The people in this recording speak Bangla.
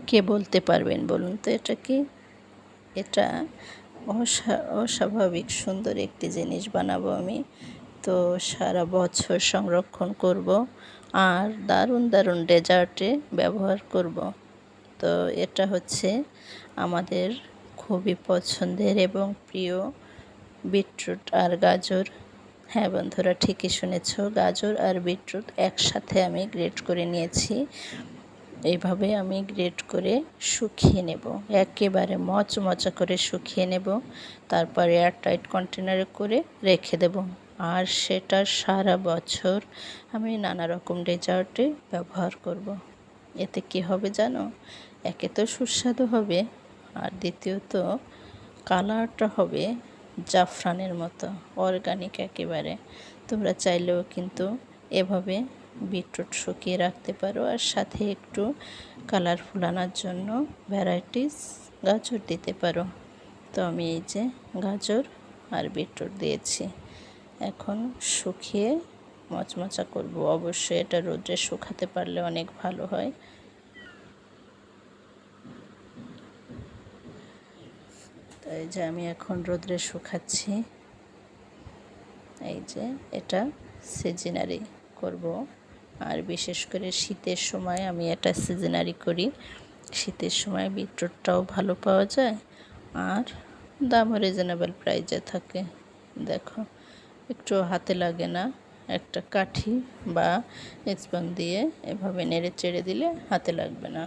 কে বলতে পারবেন বলুন তো এটা কি? এটা অস্বাভাবিক সুন্দর একটি জিনিস বানাবো আমি। তো সারা বছর সংরক্ষণ করব আর দারুণ দারুণ ডেজার্টে ব্যবহার করব। তো এটা হচ্ছে আমাদের খুবই পছন্দের এবং প্রিয় বিটরুট আর গাজর। হ্যাঁ বন্ধুরা, ঠিকই শুনেছ, গাজর আর বিটরুট একসাথে আমি গ্রেট করে নিয়েছি। এইভাবে আমি গ্রেট করে শুকিয়ে নেব, একেবারে মচমচা করে শুকিয়ে নেব। তারপরে এয়ারটাইট কন্টেনারে করে রেখে দেব। আর সেটা সারা বছর আমি নানা রকম ডেজার্টে ব্যবহার করব। এতে কী হবে জানো? একে তো সুস্বাদু হবে, আর দ্বিতীয়ত কালারটা হবে জাফরানের মতো, অর্গানিক একেবারে। তোমরা চাইলেও কিন্তু এভাবে বিটরুট শুকিয়ে রাখতে পারো, আর সাথে একটু কালারফুল আনার জন্য ভ্যারাইটিস গাজর দিতে পারো। তো আমি এই যে গাজর আর বিটরুট দিয়েছি, এখন শুকিয়ে মচমচা করব। অবশ্যই এটা রোদে শুকাতে পারলে অনেক ভালো হয়। তো এই যে আমি এখন রোদ্রে শুকাচ্ছি। এই যে এটা সিজনারি করব, আর বিশেষ করে শীতের সময় আমি এটা সিজনারি করি। শীতের সময় বিটরুটটাও ভালো পাওয়া যায় আর দামও রিজনেবল প্রাইসে থাকে। দেখো, একটু হাতে লাগে না, একটা কাঠি বা স্পুন দিয়ে এভাবে নেড়ে চেড়ে দিলে হাতে লাগবে না।